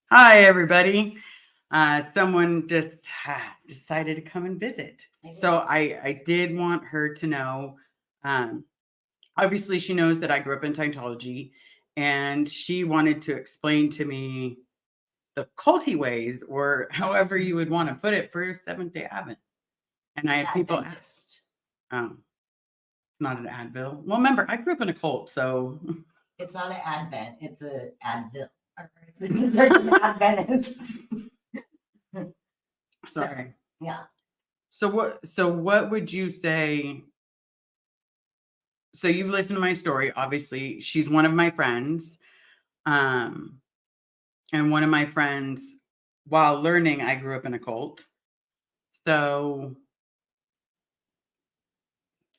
Hi, everybody. Someone just decided to come and visit. So I did want her to know. Um, Obviously, she knows that I grew up in Scientology, and she wanted to explain to me the culty ways, or however you would want to put it, for Seventh Day Advent. And I had people ask, "It's not an Advil." Well, remember, I grew up in a cult, so It's not an Advent, it's an Advil. It's just like an Adventist. sorry. Yeah. So what would you say? So you've listened to my story. Obviously, she's one of my friends. Um, and one of my friends, while learning, I grew up in a cult. So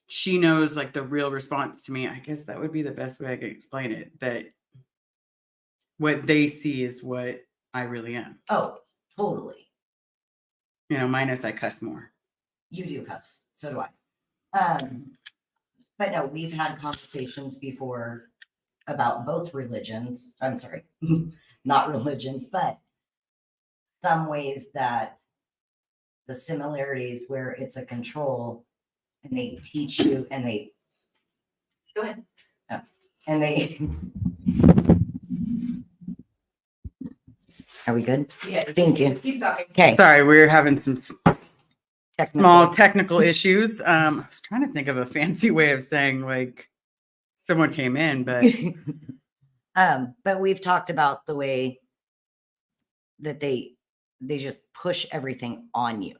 she knows like the real response to me. I guess that would be the best way I could explain it. That what they see is what I really am. Oh, totally. Minus I cuss more. You do cuss. So do I. But no, we've had conversations before about both religions. I'm sorry, not religions, but some ways that the similarities where it's a control and they teach you and they go ahead. And they are we good? Yeah. Thank you. Keep talking. Okay. Sorry, we're having some Technical. small technical issues. I was trying to think of a fancy way of saying like someone came in, but But we've talked about the way that they just push everything on you,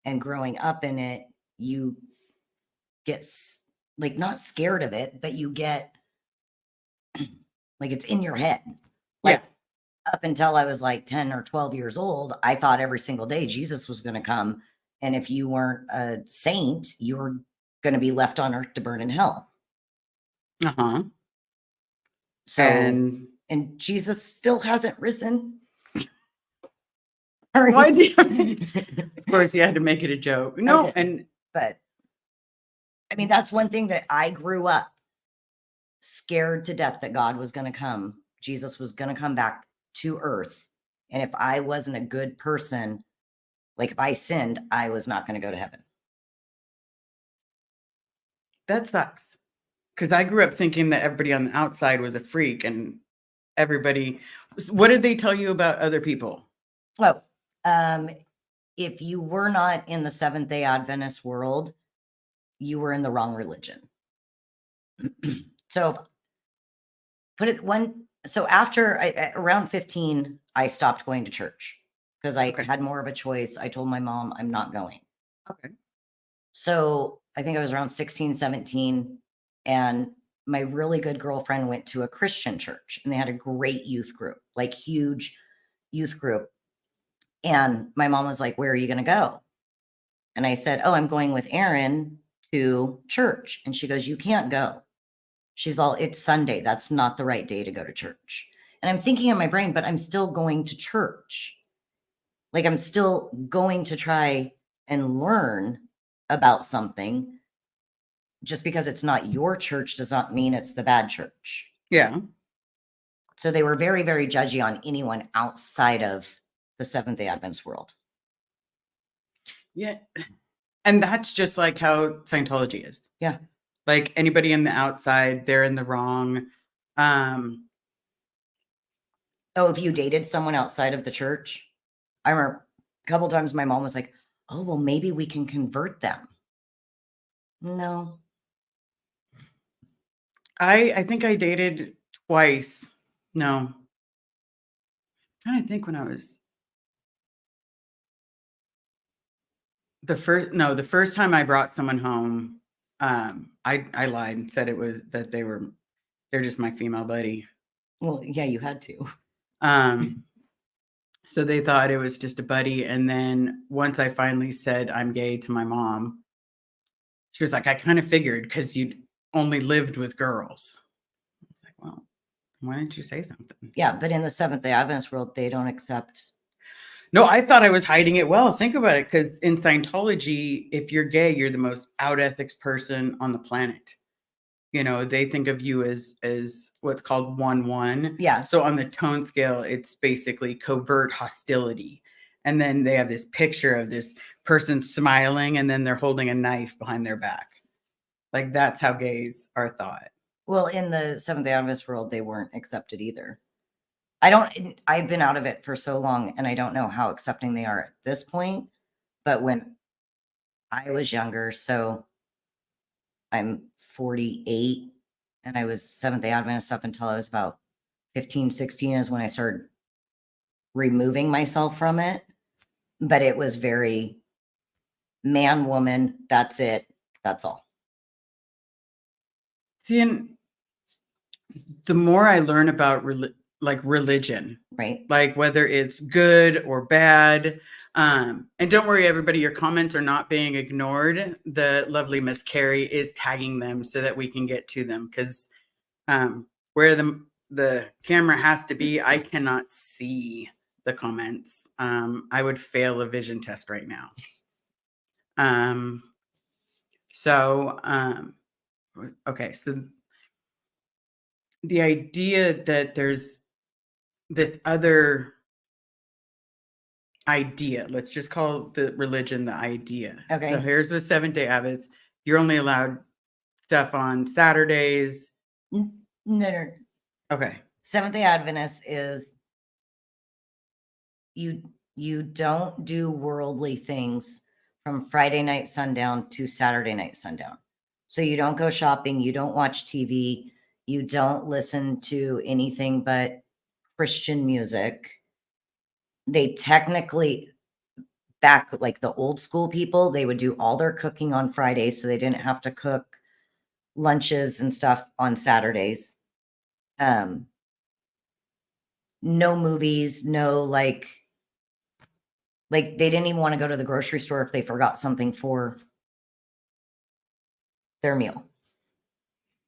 and growing up in it, you get like not scared of it, but you get like it's in your head. Like up until I was like 10 or 12 years old, I thought every single day Jesus was going to come, and if you weren't a saint, you were going to be left on earth to burn in hell. uh-huh. So and Jesus still hasn't risen. Why do of course, you had to make it a joke. No, but I mean, that's one thing that I grew up scared to death, that God was going to come. Jesus was going to come back to earth. And if I wasn't a good person, like if I sinned, I was not going to go to heaven. that sucks. Because I grew up thinking that everybody on the outside was a freak, and everybody. What did they tell you about other people? Oh, if you were not in the Seventh-day Adventist world, you were in the wrong religion. So put it one. So after around 15, I stopped going to church because I had more of a choice. I told my mom, I'm not going. Okay. So I think I was around 16, 17. And my really good girlfriend went to a Christian church, and they had a great youth group, like huge youth group. And my mom was like, where are you going to go? And I said, oh, I'm going with Aaron to church. And she goes, you can't go. She's all, it's Sunday. That's not the right day to go to church. And I'm thinking in my brain, but I'm still going to church. Like I'm still going to try and learn about something. Just because it's not your church does not mean it's the bad church. Yeah. So they were very, very judgy on anyone outside of the Seventh-day Adventist world. Yeah. And that's just like how Scientology is. Yeah. Like anybody in the outside, they're in the wrong. Oh, if you dated someone outside of the church, I remember a couple times my mom was like, oh, well, maybe we can convert them. No. I think I dated twice. No. I'm trying to think when I was the first time I brought someone home, I lied and said it was that they're just my female buddy. Well, yeah, you had to. So they thought it was just a buddy. And then once I finally said I'm gay to my mom, she was like, I kind of figured because you'd only lived with girls. I was like, well, why didn't you say something? Yeah, but in the Seventh-day Adventist world, they don't accept. No, I thought I was hiding it well. Think about it, because in Scientology, if you're gay, you're the most out ethics person on the planet. You know, they think of you as what's called 1-1. Yeah. So on the tone scale, it's basically covert hostility. And then they have this picture of this person smiling and then they're holding a knife behind their back. Like that's how gays are thought. Well, in the Seventh-day Adventist world, they weren't accepted either. I've been out of it for so long, and I don't know how accepting they are at this point. But when I was younger, so I'm 48, and I was Seventh-day Adventist up until I was about 15, 16 is when I started removing myself from it. But it was very man, woman, that's it, that's all. See, and the more I learn about religion, Right. like whether it's good or bad, and don't worry, everybody, your comments are not being ignored. The lovely Miss Carrie is tagging them so that we can get to them because where the camera has to be, I cannot see the comments. I would fail a vision test right now. So okay, so the idea that there's this other idea, let's just call the religion the idea. So Okay. here's the Seventh-day Adventists. You're only allowed stuff on Saturdays. No. Okay. Seventh-day Adventist is you don't do worldly things from Friday night sundown to Saturday night sundown. So you don't go shopping, you don't watch TV, you don't listen to anything but Christian music. They technically, back like the old school people, they would do all their cooking on Fridays so they didn't have to cook lunches and stuff on Saturdays. No movies, no like they didn't even want to go to the grocery store if they forgot something for their meal.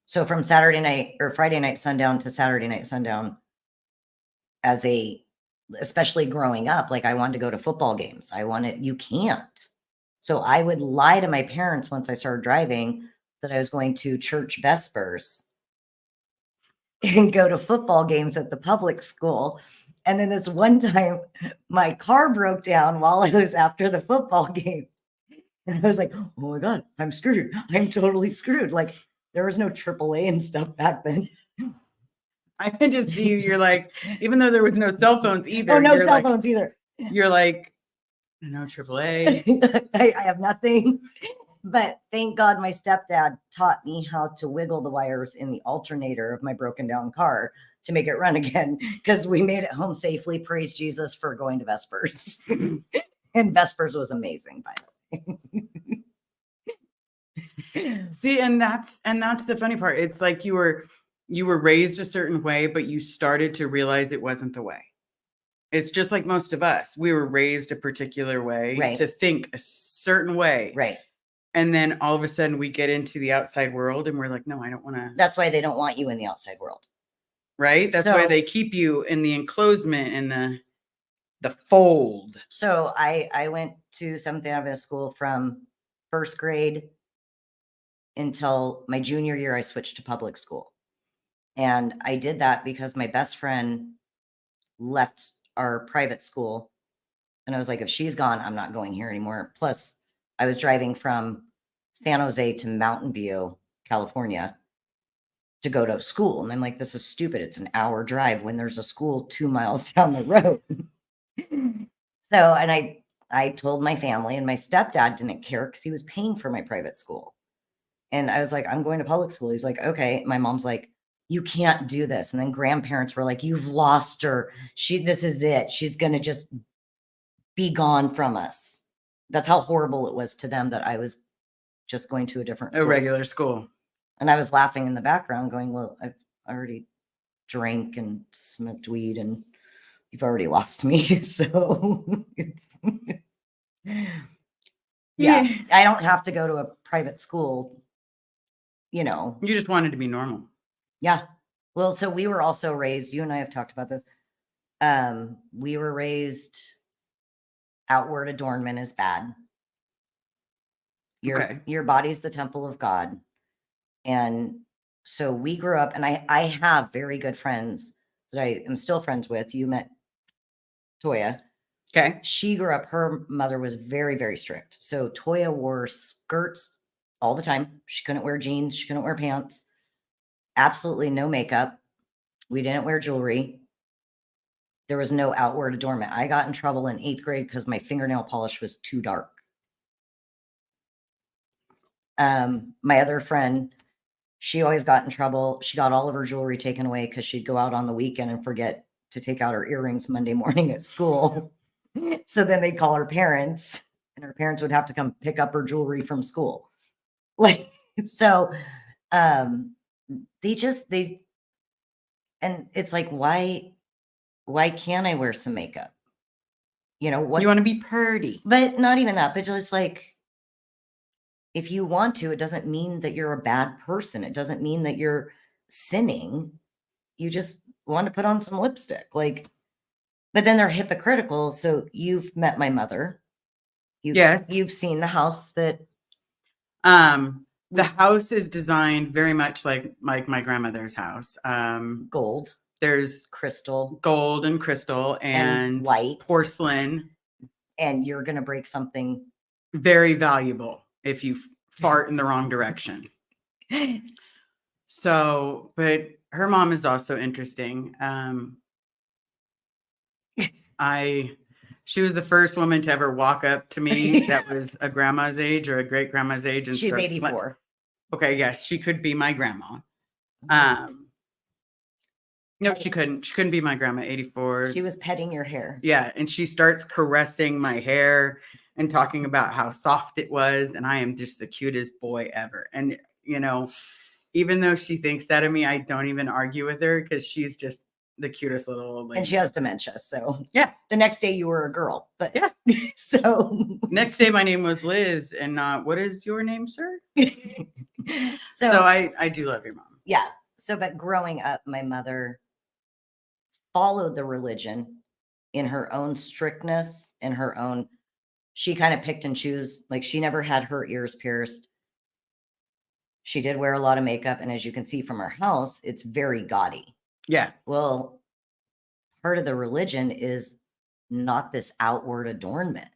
So from Saturday night or Friday night sundown to Saturday night sundown, especially growing up, like I wanted to go to football games. You can't. So I would lie to my parents once I started driving that I was going to church vespers and go to football games at the public school. And then this one time, my car broke down while I was after the football game. And I was like, oh my God, I'm screwed. I'm totally screwed. Like there was no AAA and stuff back then. I can just see you. You're like, even though there was no cell phones either. Oh, no you're cell like, phones either. You're like, no AAA. I have nothing. But thank God my stepdad taught me how to wiggle the wires in the alternator of my broken down car to make it run again because we made it home safely. Praise Jesus for going to Vespers. And Vespers was amazing, by the way. See, and that's the funny part. It's like you were raised a certain way, but you started to realize it wasn't the way. It's just like most of us. We were raised a particular way Right. to think a certain way. Right. And then all of a sudden we get into the outside world and we're like, no, I don't want to. That's why they don't want you in the outside world. Right? That's why they keep you in the enclosement and the fold. So I went to Seventh-day Adventist school from first grade until my junior year. I switched to public school. And I did that because my best friend left our private school. And I was like, if she's gone, I'm not going here anymore. Plus, I was driving from San Jose to Mountain View, California to go to school. And I'm like, this is stupid. It's an hour drive when there's a school 2 miles down the road. So, and I told my family, and my stepdad didn't care because he was paying for my private school. And I was like, I'm going to public school. He's like, okay. My mom's like, you can't do this. And then grandparents were like, you've lost her. This is it. She's going to just be gone from us. That's how horrible it was to them that I was just going to a regular school. And I was laughing in the background going, well, I've already drank and smoked weed and you've already lost me. So yeah, I don't have to go to a private school, you know. You just wanted to be normal. Yeah. Well, so we were also raised, you and I have talked about this. We were raised outward adornment is bad. Your body's the temple of God. And So we grew up, and I have very good friends that I am still friends with. You met Toya. Okay. She grew up, her mother was very, very strict. So Toya wore skirts all the time. She couldn't wear jeans. She couldn't wear pants. Absolutely no makeup. We didn't wear jewelry. There was no outward adornment. I got in trouble in 8th grade because my fingernail polish was too dark. My other friend, she always got in trouble. She got all of her jewelry taken away because she'd go out on the weekend and forget to take out her earrings Monday morning at school. So then they'd call her parents, and her parents would have to come pick up her jewelry from school. Like, so they and it's like, why can't I wear some makeup? You know what? You want to be purdy. But not even that, but just like, if you want to, it doesn't mean that you're a bad person. It doesn't mean that you're sinning. You just want to put on some lipstick. Like, but then they're hypocritical. So you've met my mother. Yes. You've seen the house that The house is designed very much like my grandmother's house. gold, There's crystal, gold and crystal and white. porcelain. And you're going to break something Very valuable if you fart in the wrong direction. So, but her mom is also interesting. She was the first woman to ever walk up to me that was a grandma's age or a great grandma's age. And She's 84. Okay, yes, she could be my grandma. No, she couldn't. She couldn't be my grandma, 84. She was petting your hair. Yeah, and she starts caressing my hair and talking about how soft it was, and I am just the cutest boy ever. And you know, even though she thinks that of me, I don't even argue with her because she's just the cutest little old lady. And she has dementia, so yeah. The next day you were a girl, but yeah. So next day my name was Liz, and not what is your name, sir? So I do love your mom. Yeah. So, but growing up, my mother followed the religion in her own strictness, in her own. She kind of picked and chose. Like, she never had her ears pierced. She did wear a lot of makeup, and as you can see from her house, it's very gaudy. Yeah. Well, part of the religion is not this outward adornment.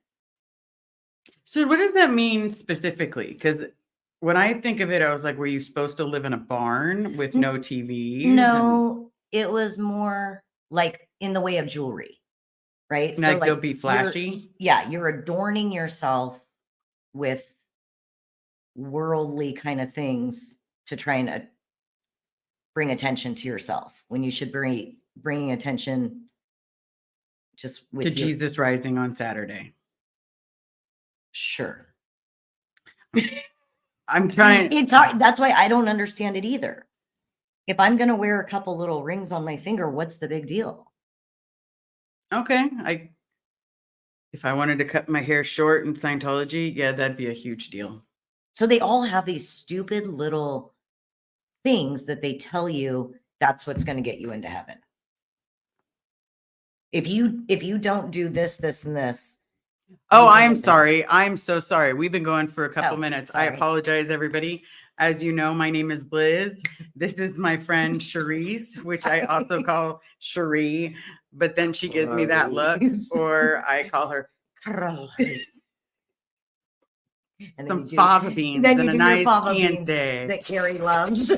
So what does that mean specifically? Because when I think of it, I was like, were you supposed to live in a barn with no TV? No, it was more like in the way of jewelry, right? Like, they'll be flashy? You're adorning yourself with worldly kind of things to try and bring attention to yourself when you should bringing attention just with to Jesus rising on Saturday. Sure. I'm trying. It's hard. That's why I don't understand it either. If I'm going to wear a couple little rings on my finger, what's the big deal? Okay. If I wanted to cut my hair short in Scientology, yeah, that'd be a huge deal. So they all have these stupid little things that they tell you that's what's going to get you into heaven. If you don't do this, this, and this. Oh, I'm sorry. I'm so sorry. We've been going for a couple minutes. Sorry. I apologize, everybody. As you know, my name is Liz. This is my friend Charisse, which I also call Cherie, but then she gives me that look, or I call her and some fava beans and a nice Chianti that Carrie loves.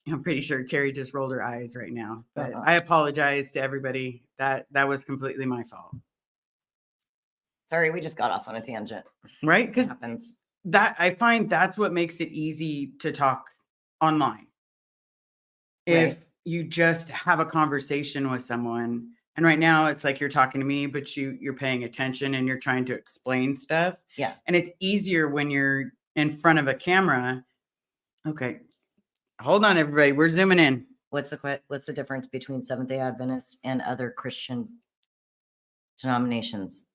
I'm pretty sure Carrie just rolled her eyes right now, but I apologize to everybody. That was completely my fault. Sorry, we just got off on a tangent. Right? Because happens. That I find that's what makes it easy to talk online. If you just have a conversation with someone, and right now it's like you're talking to me, but you're paying attention and you're trying to explain stuff. Yeah. And it's easier when you're in front of a camera. Okay. Hold on, everybody. We're zooming in. What's the difference between Seventh-day Adventists and other Christian denominations?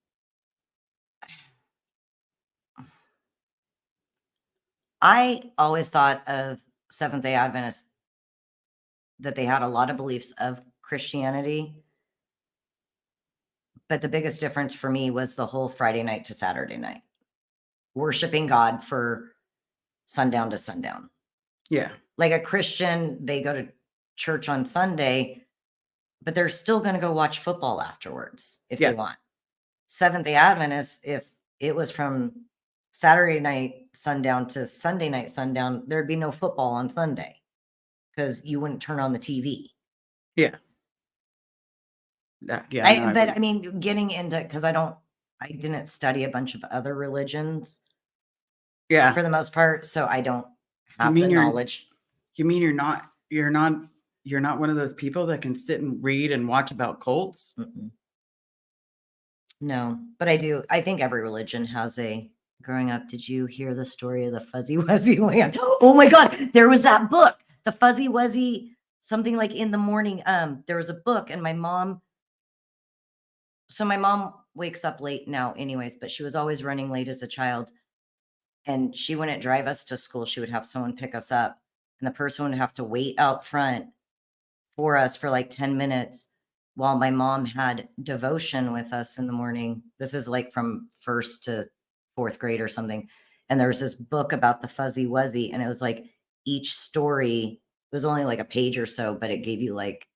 I always thought of Seventh-day Adventists that they had a lot of beliefs of Christianity. But the biggest difference for me was the whole Friday night to Saturday night, worshiping God for sundown to sundown. Yeah. Like a Christian, they go to church on Sunday, but they're still going to go watch football afterwards if Yeah. they want. Seventh-day Adventists, if it was from Saturday night sundown to Sunday night sundown, there'd be no football on Sunday because you wouldn't turn on the TV. Yeah. Yeah. No, But I mean, getting into, because I didn't study a bunch of other religions yeah. for the most part, so I don't You have mean the you're knowledge. You mean you're not one of those people that can sit and read and watch about cults? Mm-mm. No, but I do. I think every religion has a. Growing up, did you hear the story of the Fuzzy Wuzzy Land? Oh my God, there was that book, the Fuzzy Wuzzy, something like in the morning. There was a book, and my mom. So my mom wakes up late now, anyways, but she was always running late as a child. And she wouldn't drive us to school. She would have someone pick us up, and the person would have to wait out front for us for like 10 minutes while my mom had devotion with us in the morning. This is like from first to fourth grade or something. And there was this book about the Fuzzy Wuzzy, and it was like each story was only like a page or so, but it gave you like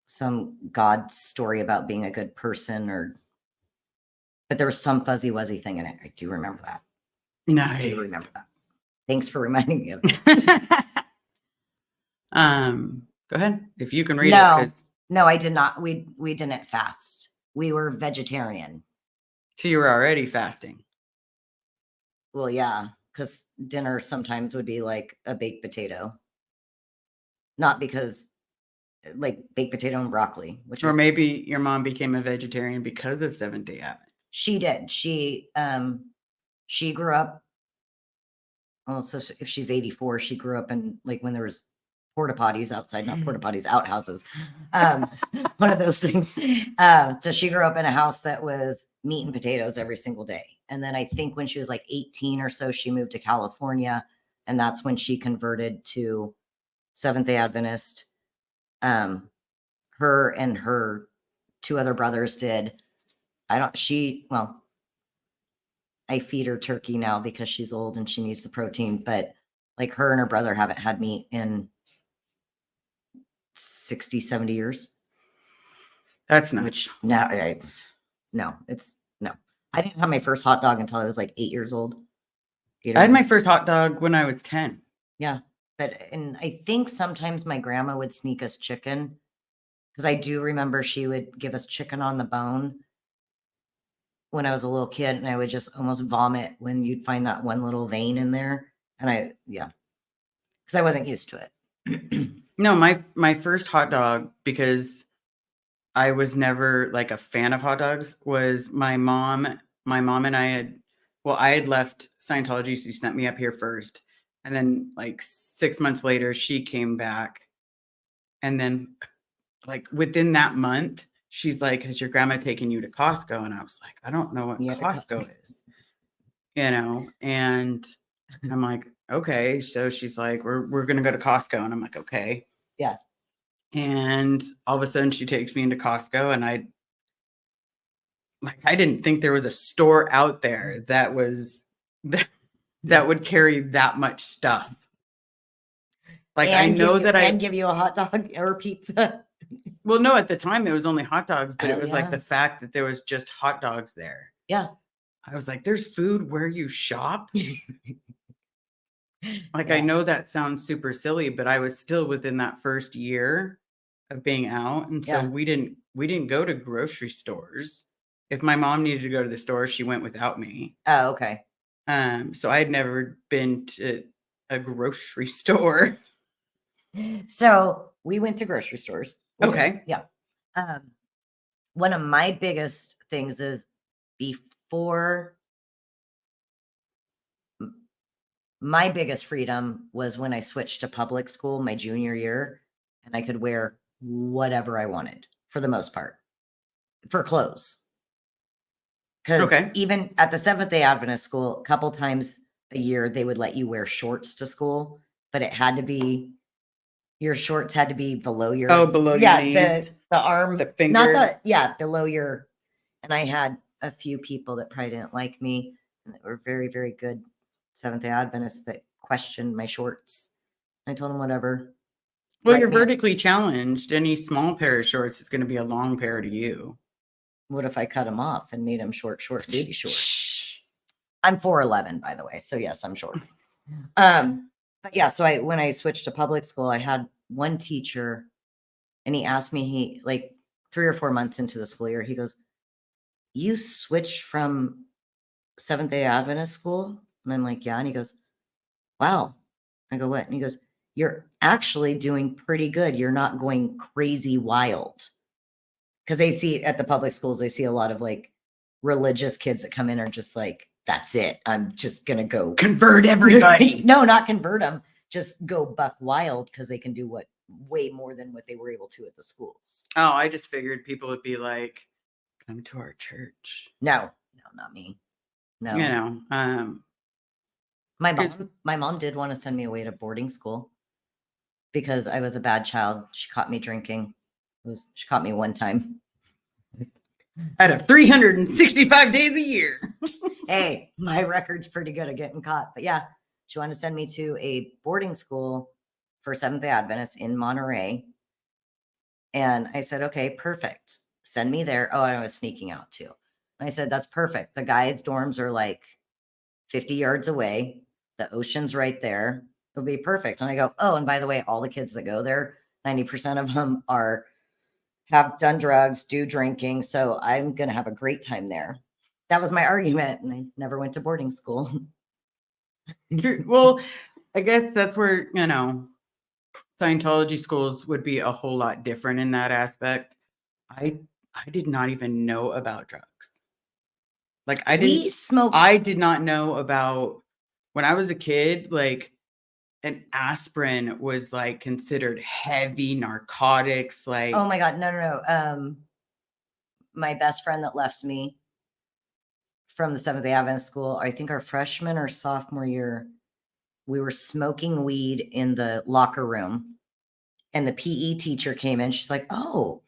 some God story about being a good person, but there was some Fuzzy Wuzzy thing in it. I do remember that. I do No. remember that. Thanks for reminding me of it. Go ahead if you can read No. it. No, I did not. We didn't fast. We were vegetarian. So you were already fasting. Well, yeah, because dinner sometimes would be like a baked potato. Not because like baked potato and broccoli, which Or is maybe your mom became a vegetarian because of Seventh-day Advent. she did. She grew up. Oh, so if she's 84, she grew up in like when there was porta potties outside, not porta potties, outhouses. One of those things. So she grew up in a house that was meat and potatoes every single day. And then I think when she was like 18 or so, she moved to California. And that's when she converted to Seventh-day Adventist. Her and her two other brothers did. I feed her turkey now because she's old and she needs the protein, but like her and her brother haven't had meat in 60, 70 years. That's nuts. Which now, no. I didn't have my first hot dog until I was like 8 years old. I had my first hot dog when I was 10. Yeah. And I think sometimes my grandma would sneak us chicken because I do remember she would give us chicken on the bone when I was a little kid, and I would just almost vomit when you'd find that one little vein in there. And because I wasn't used to it. No, my first hot dog, because I was never like a fan of hot dogs, was my mom and I had left Scientology. She sent me up here first. And then like 6 months later, she came back. And then like within that month, she's like, has your grandma taken you to Costco? And I was like, I don't know what Costco is, and I'm like, okay. So she's like, we're going to go to Costco. And I'm like, okay. Yeah. And all of a sudden she takes me into Costco, and I didn't think there was a store out there that would carry that much stuff. Like, I know that I give you a hot dog or pizza. Well, no, at the time it was only hot dogs, but it was like yeah. the fact that there was just hot dogs there. Yeah. I was like, there's food where you shop? Like, Yeah. I know that sounds super silly, but I was still within that first year of being out. And so Yeah. we didn't go to grocery stores. If my mom needed to go to the store, she went without me. Oh, okay. So I had never been to a grocery store. So we went to grocery stores. Okay. Yeah. One of my biggest things is before my biggest freedom was when I switched to public school my junior year, and I could wear whatever I wanted for the most part for clothes. Because even at the Seventh-day Adventist school, a couple times a year, they would let you wear shorts to school, but it had to be, your shorts had to be below your, below your knee. the arm, the finger. below your, and I had a few people that probably didn't like me, and that were very, very good Seventh-day Adventists that questioned my shorts. I told him whatever. Well, Write you're me up. vertically challenged. Any small pair of shorts is going to be a long pair to you. What if I cut him off and made him short, baby short? I'm 4'11", by the way. So yes, I'm short. But yeah, so when I switched to public school, I had one teacher and he asked me, he like 3 or 4 months into the school year, he goes, "You switched from Seventh-day Adventist school?" And I'm like, "Yeah." And he goes, "Wow." I go, "What?" And he goes, "You're actually doing pretty good. You're not going crazy wild." Because they see at the public schools, they see a lot of like religious kids that come in are just like, that's it. I'm just going to go Convert everybody. No, not convert them. Just go buck wild because they can do way more than what they were able to at the schools. Oh, I just figured people would be like, come to our church. No, not me. No. You know, my mom did want to send me away to boarding school because I was a bad child. She caught me drinking. She caught me one time. out of 365 days a year. Hey, my record's pretty good at getting caught. But yeah, she wanted to send me to a boarding school for Seventh-day Adventists in Monterey. And I said, okay, perfect. Send me there. Oh, I was sneaking out too. And I said, that's perfect. The guys' dorms are like 50 yards away. The ocean's right there. It'll be perfect. And I go, oh, and by the way, all the kids that go there, 90% of them have done drugs, do drinking. So I'm going to have a great time there. That was my argument. And I never went to boarding school. Well, I guess that's where, Scientology schools would be a whole lot different in that aspect. I did not even know about drugs. Like I did not know about when I was a kid, like an aspirin was like considered heavy narcotics. Like, oh my God, no. My best friend that left me from the Seventh-day Adventist school, I think our freshman or sophomore year, we were smoking weed in the locker room, and the PE teacher came in. She's like, "Oh,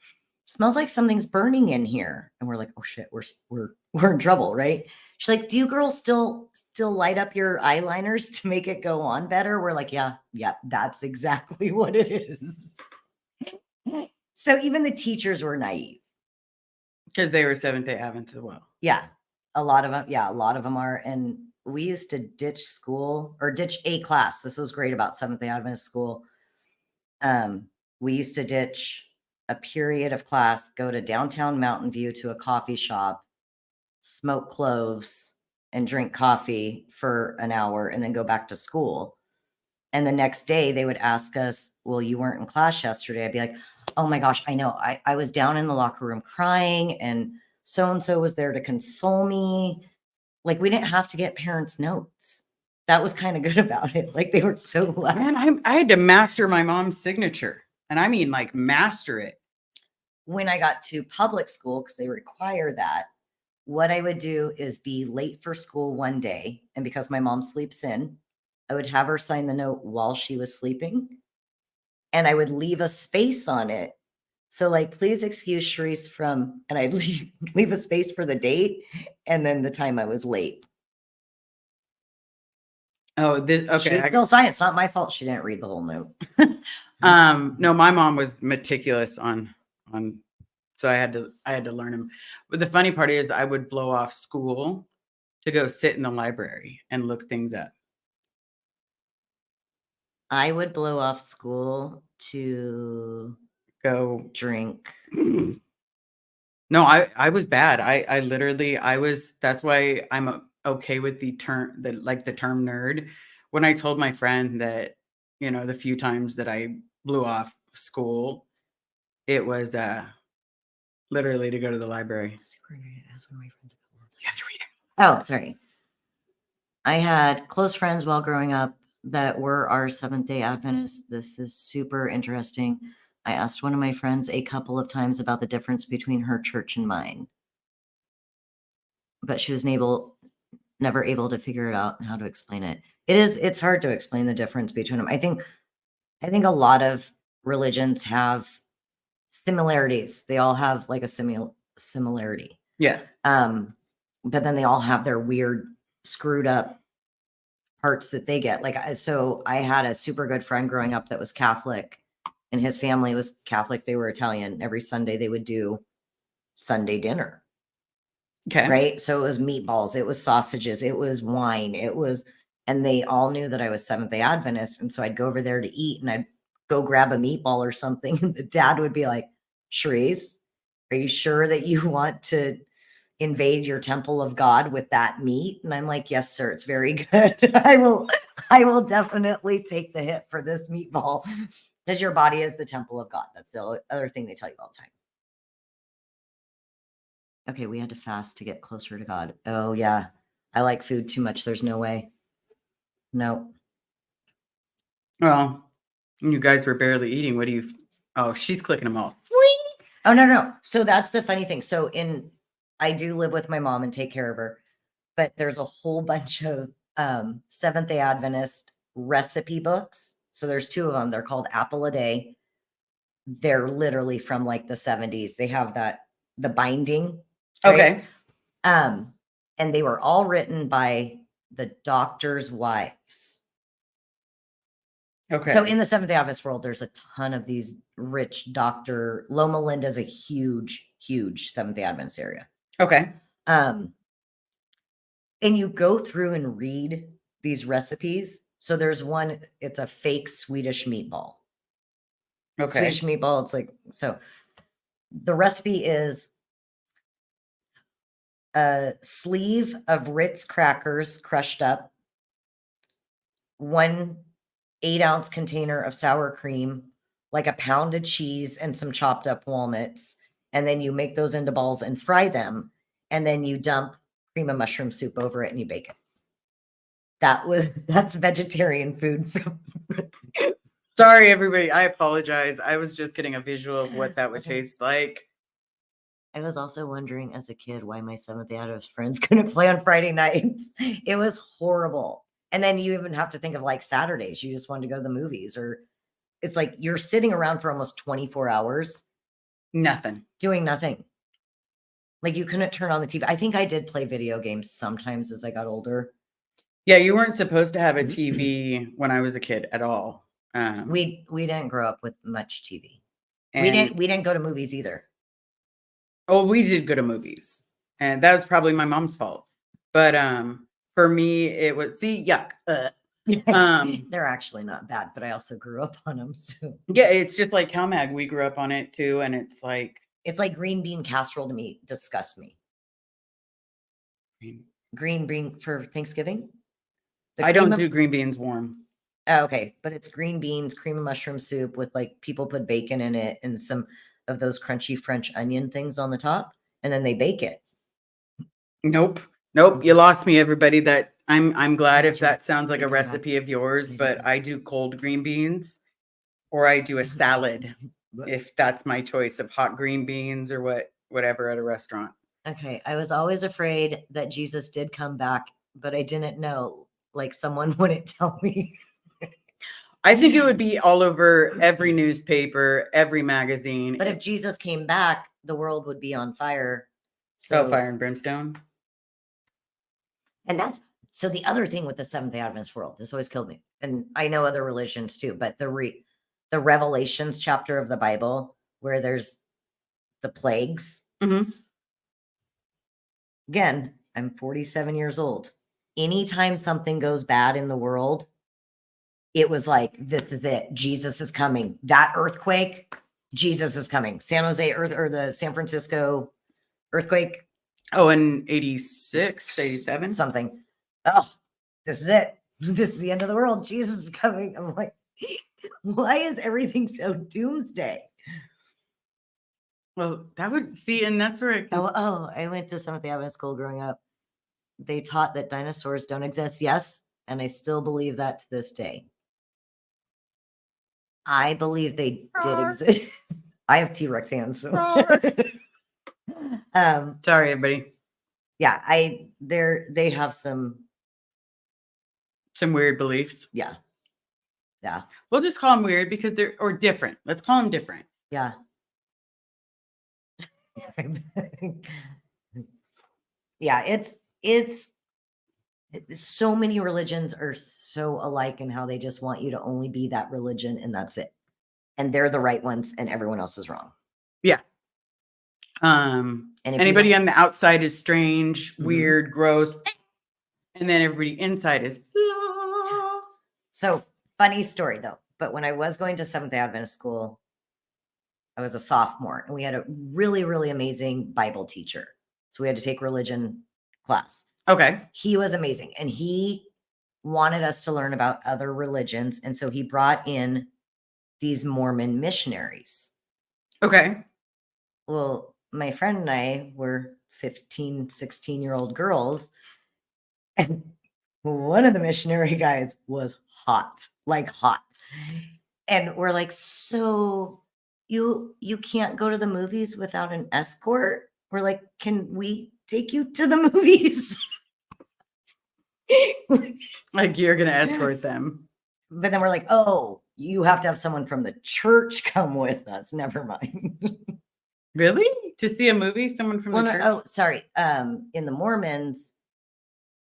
smells like something's burning in here," and we're like, "Oh shit, we're in trouble, right?" She's like, "Do you girls still light up your eyeliners to make it go on better?" We're like, "Yeah, that's exactly what it is." So even the teachers were naive because they were Seventh-day Adventists as well. Yeah, a lot of them. Yeah, a lot of them are. And we used to ditch school or ditch a class. This was great about Seventh-day Adventist school. We used to ditch a period of class, go to downtown Mountain View to a coffee shop, smoke cloves, and drink coffee for an hour, and then go back to school. And the next day they would ask us, well, you weren't in class yesterday. I'd be like, oh my gosh, I know. I was down in the locker room crying, and so-and-so was there to console me. Like, we didn't have to get parents' notes. That was kind of good about it. Like, they were so loud. Man, I had to master my mom's signature. And I mean, like, master it. When I got to public school, because they require that, what I would do is be late for school one day. And because my mom sleeps in, I would have her sign the note while she was sleeping. And I would leave a space on it. So like, please excuse Sharice from, and I'd leave a space for the date and then the time I was late. Oh, okay. She still signed. It's not my fault. She didn't read the whole note. No, my mom was meticulous on, so I had to learn them. But the funny part is I would blow off school to go sit in the library and look things up. I would blow off school to go drink. No, I was bad. I literally, that's why I'm okay with the term nerd. When I told my friend that, the few times that I blew off school, it was literally to go to the library. You have to read it. Oh, sorry. I had close friends while growing up that were our Seventh-day Adventists. This is super interesting. I asked one of my friends a couple of times about the difference between her church and mine, but she was never able to figure it out and how to explain it. It's hard to explain the difference between them. I think a lot of religions have similarities. They all have like a similarity. Yeah. But then they all have their weird, screwed up parts that they get. Like, so I had a super good friend growing up that was Catholic, and his family was Catholic. They were Italian. Every Sunday they would do Sunday dinner. Okay. Right. So it was meatballs, it was sausages, it was wine, and they all knew that I was Seventh-day Adventist. And so I'd go over there to eat and I'd go grab a meatball or something. And the dad would be like, Sharice, are you sure that you want to invade your temple of God with that meat? And I'm like, yes, sir, it's very good. I will definitely take the hit for this meatball because your body is the temple of God. That's the other thing they tell you all the time. Okay, we had to fast to get closer to God. Oh, yeah. I like food too much. There's no way. No. Well, you guys were barely eating. What do you? Oh, she's clicking them off. Oh, no. So that's the funny thing. So I do live with my mom and take care of her, but there's a whole bunch of Seventh-day Adventist recipe books. So there's 2 of them. They're called Apple a Day. They're literally from like the 70s. They have the binding. Right? Okay. And they were all written by the doctors' wives. Okay. So in the Seventh-day Adventist world, there's a ton of these rich doctor. Loma Linda is a huge, huge Seventh-day Adventist area. Okay. And you go through and read these recipes. So there's one, it's a fake Swedish meatball. Okay. Swedish meatball, it's like, so the recipe is a sleeve of Ritz crackers crushed up, 1 8-ounce container of sour cream, like a pound of cheese and some chopped up walnuts. And then you make those into balls and fry them. And then you dump cream of mushroom soup over it and you bake it. That's vegetarian food. Sorry, everybody. I apologize. I was just getting a visual of what that would taste like. I was also wondering as a kid why my Seventh-day Adventist friends couldn't play on Friday nights. It was horrible. And then you even have to think of like Saturdays. You just wanted to go to the movies, or it's like you're sitting around for almost 24 hours. Nothing. Doing nothing. Like you couldn't turn on the TV. I think I did play video games sometimes as I got older. Yeah, you weren't supposed to have a TV when I was a kid at all. We didn't grow up with much TV. And We didn't go to movies either. Oh, we did go to movies, and that was probably my mom's fault. But for me, it was yuck. They're actually not bad, but I also grew up on them. So yeah, it's just like CalMag. We grew up on it too, and it's like green bean casserole to me. Disgusts me. Green bean for Thanksgiving. I don't do green beans warm. Oh, okay, but it's green beans, cream of mushroom soup with like people put bacon in it and some of those crunchy French onion things on the top, and then they bake it. Nope. You lost me, everybody. That I'm glad if that sounds like a recipe of yours, but I do cold green beans, or I do a salad if that's my choice of hot green beans or whatever at a restaurant. Okay, I was always afraid that Jesus did come back, but I didn't know. Like someone wouldn't tell me. I think it would be all over every newspaper, every magazine. But if Jesus came back, the world would be on fire. So fire and brimstone. And that's so the other thing with the Seventh-day Adventist world, this always killed me. And I know other religions too, but the Revelations chapter of the Bible where there's the plagues. Mm-hmm. Again, I'm 47 years old. Anytime something goes bad in the world, it was like, this is it. Jesus is coming. That earthquake, Jesus is coming. San Jose or the San Francisco earthquake. Oh, in 86, 87? Something. Oh, this is it. This is the end of the world. Jesus is coming. I'm like, why is everything so doomsday? Well, that would see, and that's where I went to Seventh-day Adventist school growing up. They taught that dinosaurs don't exist. Yes, and I still believe that to this day. I believe they did exist. I have T-Rex hands. So. Sorry, everybody. Yeah, they have some weird beliefs. Yeah. We'll just call them weird because they're different. Let's call them different. Yeah. Yeah, it's So many religions are so alike in how they just want you to only be that religion and that's it. And they're the right ones and everyone else is wrong. Yeah. And if you Anybody don't- on the outside is strange, Mhm. weird, gross, and then everybody inside is. "La." So funny story though, but when I was going to Seventh-day Adventist school, I was a sophomore and we had a really, really amazing Bible teacher. So we had to take religion class. Okay. He was amazing and he wanted us to learn about other religions. And so he brought in these Mormon missionaries. Okay. Well, my friend and I were 15, 16-year-old girls. And one of the missionary guys was hot, like hot. And we're like, so you can't go to the movies without an escort? We're like, can we take you to the movies? Like you're gonna escort them. But then we're like, oh, you have to have someone from the church come with us. Never mind. Really? To see a movie? Someone from Well, the no, church? oh, sorry. In the Mormons,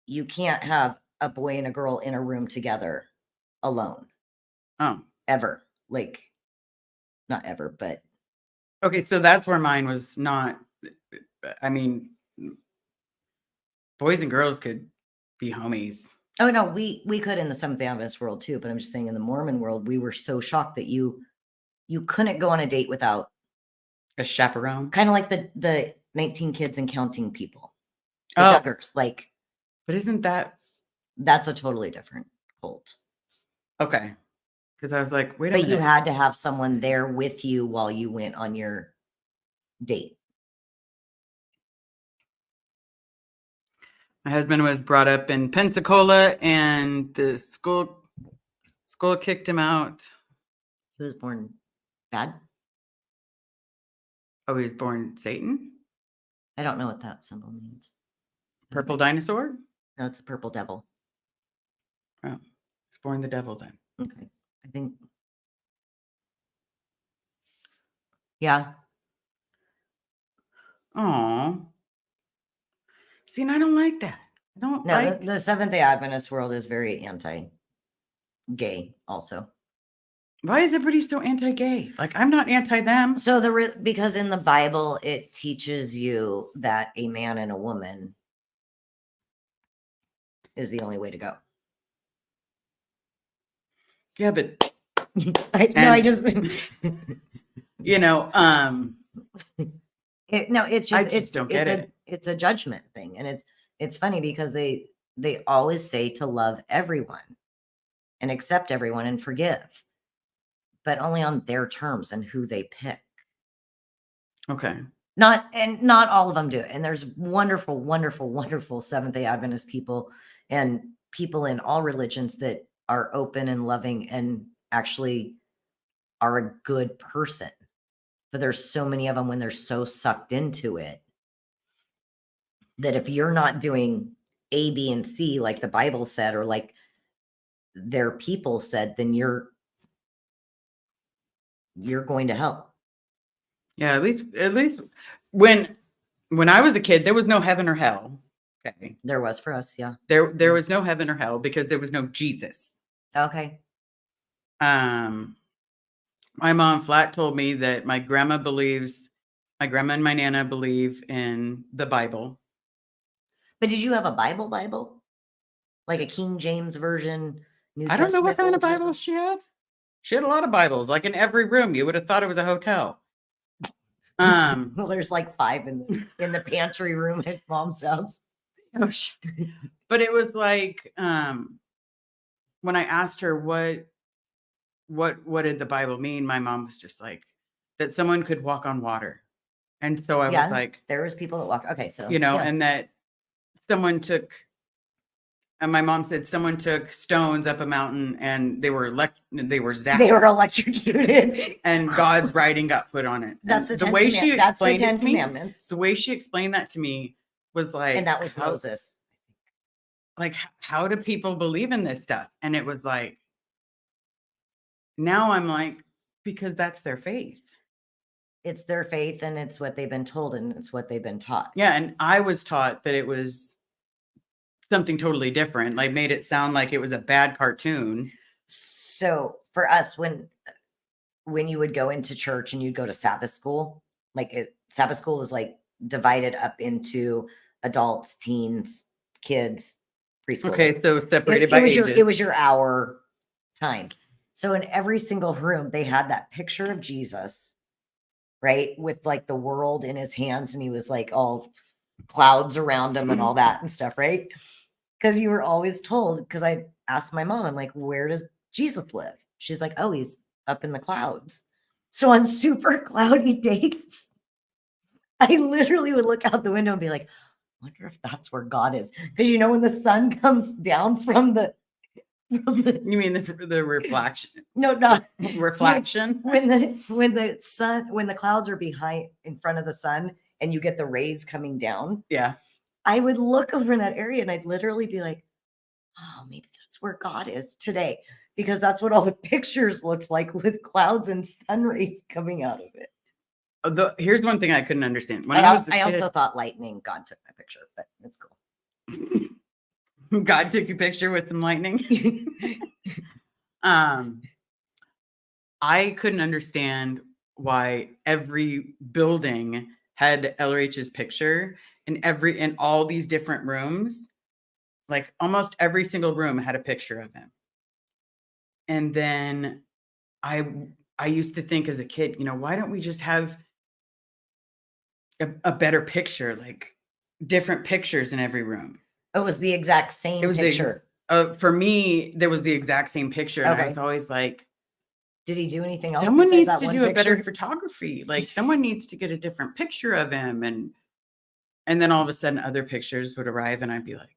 you can't have a boy and a girl in a room together alone Oh. ever. Like, not ever, but Okay, so that's where mine was not. I mean, boys and girls could be homies. oh no, we could in the Seventh-day Adventist world too. But I'm just saying, in the Mormon world, we were so shocked that you couldn't go on a date without A chaperone. kind of like the 19 kids and counting people, the Oh, Duggars. Like, but isn't that that's a totally different cult. okay? Because I was like, wait a But minute. you had to have someone there with you while you went on your date. My husband was brought up in Pensacola, and the school kicked him out. He was born bad. Oh, he was born Satan, I don't know what that symbol means. purple dinosaur. No, it's the purple devil. Oh, he's born the devil then. Okay. I think. Yeah. Oh, see, and I don't like that. I don't No, like. the Seventh-day Adventist world is very anti-gay also. Why is everybody so anti-gay? Like, I'm not anti them. So because in the Bible, it teaches you that a man and a woman is the only way to go. Yeah, but I just you know, no, it's I just just don't get it. It's a judgment thing, and it's funny because they always say to love everyone and accept everyone and forgive, but only on their terms and who they pick. Okay. Not all of them do it. And there's wonderful, wonderful, wonderful Seventh-day Adventist people and people in all religions that are open and loving and actually are a good person. But there's so many of them when they're so sucked into it that if you're not doing A, B, and C like the Bible said, or like their people said, then you're going to hell. Yeah, at least when I was a kid, there was no heaven or hell. Okay. There was for us, yeah. There was no heaven or hell because there was no Jesus. Okay. My mom flat told me that my grandma and my nana believe in the Bible. But did you have a Bible? Like a King James version? New I don't know what kind Testament, of Old Bible Testament? she had. She had a lot of Bibles, like in every room. You would have thought it was a hotel. Well, there's like 5 in the pantry room at Mom's house. But it was like when I asked her what did the Bible mean, my mom was just like that someone could walk on water. And so I was like, there was people that walked. Okay, so yeah. And that someone took, and my mom said someone took stones up a mountain and they were zapped. They were electrocuted. And God's writing got put on it. That's and the way she explained it to me. Commandments. The way she explained that to me was like, and that was Moses. Like, how do people believe in this stuff? And it was like, now I'm like, because that's their faith. It's their faith and it's what they've been told and it's what they've been taught. Yeah. And I was taught that it was something totally different. Like made it sound like it was a bad cartoon. So for us, when you would go into church and you'd go to Sabbath school, Sabbath school was like divided up into adults, teens, kids, preschool. Okay, so separated by ages. It was your hour time. So in every single room, they had that picture of Jesus, right, with like the world in his hands, and he was like all clouds around him and all that and stuff, right? Because you were always told. Because I asked my mom, I'm like, where does Jesus live? She's like, oh, he's up in the clouds. So on super cloudy days, I literally would look out the window and be like, I wonder if that's where God is. Because when the sun comes down from the You mean the reflection? no, not reflection. when the clouds are behind in front of the sun and you get the rays coming down. Yeah. I would look over in that area and I'd literally be like, oh, maybe that's where God is today. Because that's what all the pictures looked like, with clouds and sun rays coming out of it. Here's one thing I couldn't understand. When I was a kid, also thought lightning, God took my picture, but it's cool. God took your picture with some lightning. I couldn't understand why every building had LRH's picture in all these different rooms. Like almost every single room had a picture of him. And then I used to think as a kid, why don't we just have a better picture, like different pictures in every room? It was the exact same picture. For me, there was the exact same picture. And I was always like, did he do anything else? Someone needs to do a better photography. Like someone needs to get a different picture of him. And then all of a sudden other pictures would arrive and I'd be like,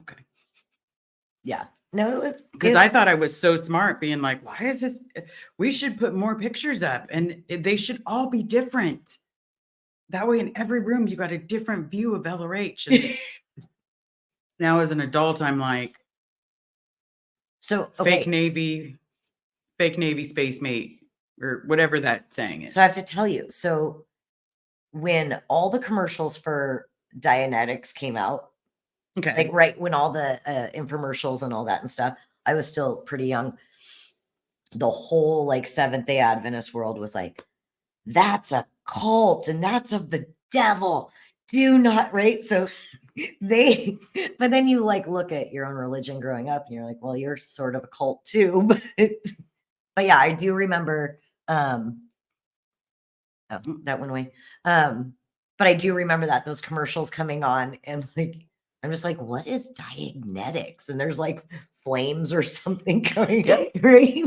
okay. Yeah. No, it was because I thought I was so smart being like, why is this? We should put more pictures up and they should all be different. That way in every room, you got a different view of LRH. And now as an adult, I'm like, so fake Navy space mate or whatever that saying is. So I have to tell you, so when all the commercials for Dianetics came out, okay, like right when all the infomercials and all that and stuff, I was still pretty young. The whole like Seventh-day Adventist world was like, that's a cult and that's of the devil. Do not, right? So but then you like look at your own religion growing up and you're like, well, you're sort of a cult too. But yeah, I do remember, oh, that went away. But I do remember those commercials coming on and like, I'm just like, what is Dianetics? And there's like flames or something going up, right?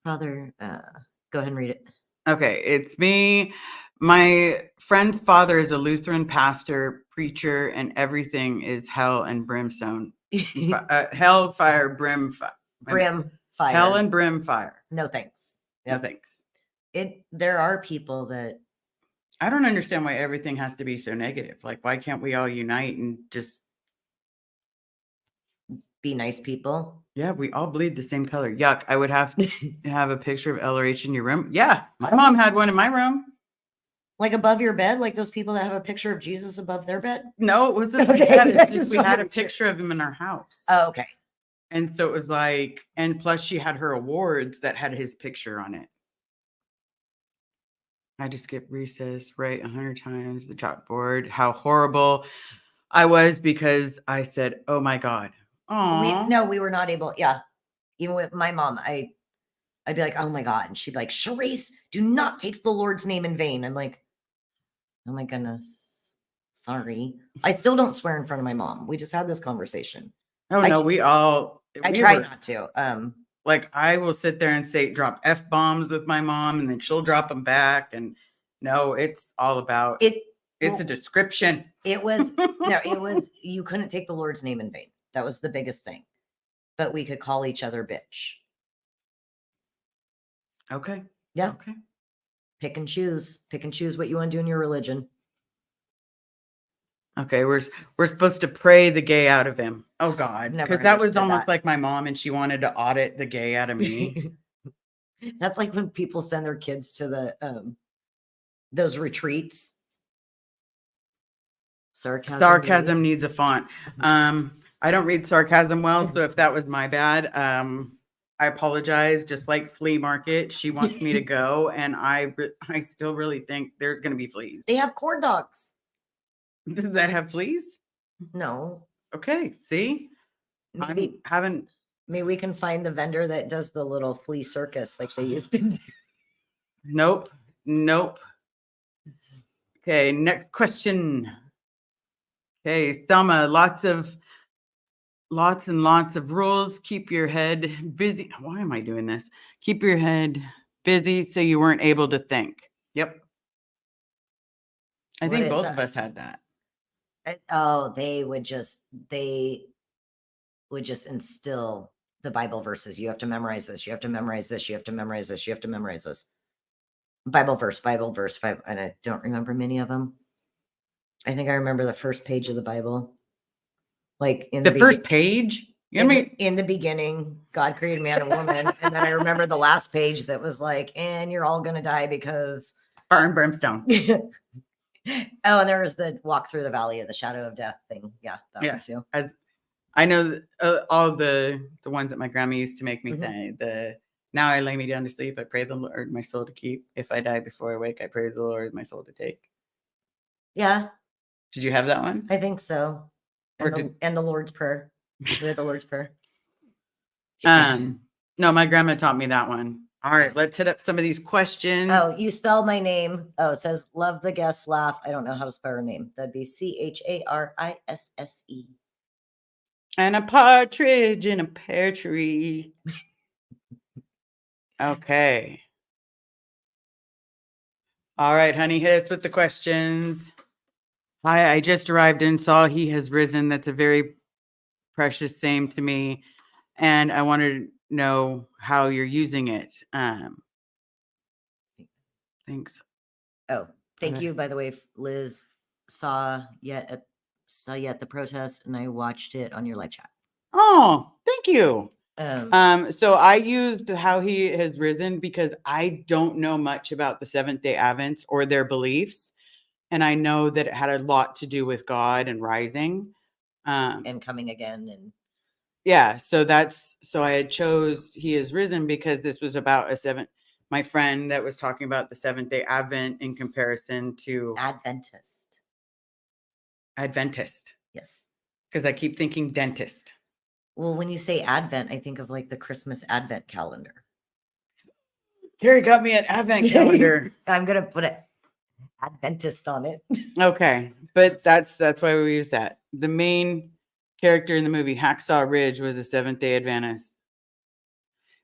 Father, go ahead and read it. Okay, it's me. My friend's father is a Lutheran pastor, preacher, and everything is hell and brimstone. Hell, fire, brimfire. Hell and brimfire. No thanks. Yep. No thanks. There are people that I don't understand why everything has to be so negative. Like, why can't we all unite and just be nice people? Yeah, we all bleed the same color. Yuck. I would have to have a picture of LRH in your room. Yeah, my mom had one in my room. Like above your bed? Like those people that have a picture of Jesus above their bed? No, it wasn't like that. We had a picture of him in our house. Oh, okay. And so it was like, and plus she had her awards that had his picture on it. I just skipped recess, right? 100 times the chalkboard. How horrible I was because I said, oh my God. We were not able. Yeah. Even with my mom, I'd be like, oh my God. And she'd be like, Charisse, do not take the Lord's name in vain. I'm like, oh my goodness. Sorry. I still don't swear in front of my mom. We just had this conversation. Oh no, I try not to. Like I will sit there and say, drop F-bombs with my mom and then she'll drop them back. And no, it's all about it. It's a description. It was, you couldn't take the Lord's name in vain. That was the biggest thing. But we could call each other bitch. Okay. Yeah. Okay. Pick and choose what you want to do in your religion. Okay, we're supposed to pray the gay out of him. Oh God, because that was almost like my mom, and she wanted to audit the gay out of me. That's like when people send their kids to the those retreats. Sarcasm needs a font. I don't read sarcasm well, so if that was my bad, I apologize. Just like flea market, she wants me to go, and I still really think there's going to be fleas. They have corn dogs. Does that have fleas? No. Okay, see, Maybe we can find the vendor that does the little flea circus like they used to do. Nope. Okay, next question. Okay, Selma, lots and lots of rules. Keep your head busy. Why am I doing this? Keep your head busy so you weren't able to think. Yep. I think both of us had that. Oh, they would just instill the Bible verses. You have to memorize this. You have to memorize this. You have to memorize this. You have to memorize this. Bible verse, and I don't remember many of them. I think I remember the first page of the Bible. Like in the first page? In the beginning, God created man and woman. And then I remember the last page that was like, and you're all going to die because fire and brimstone. Oh, and there was the walk through the valley of the shadow of death thing. Yeah, that one too. As I know all the ones that my grandma used to make me say. Now I lay me down to sleep. I pray the Lord my soul to keep. If I die before I wake, I pray the Lord my soul to take. Yeah. Did you have that one? I think so. And the Lord's Prayer. We had the Lord's Prayer. No, my grandma taught me that one. All right, let's hit up some of these questions. Oh, you spell my name. Oh, it says love the guests laugh. I don't know how to spell her name. That'd be CHARISSE. And a partridge in a pear tree. Okay. All right, honey, hit us with the questions. Hi, I just arrived and saw he has risen. That's a very precious same to me. And I wanted to know how you're using it. Thanks. Oh, thank you. By the way, Liz saw you at the protest, and I watched it on your live chat. Oh, thank you. So I used how he has risen because I don't know much about the Seventh-day Advents or their beliefs. And I know that it had a lot to do with God and rising. And coming again. And yeah, so I had chose he is risen because this was about my friend that was talking about the Seventh-day Advent in comparison to Adventist. Yes. Because I keep thinking dentist. Well, when you say Advent, I think of like the Christmas Advent calendar. Carrie got me an Advent calendar. I'm going to put an Adventist on it. Okay. But that's why we use that. The main character in the movie, Hacksaw Ridge, was a Seventh-day Adventist.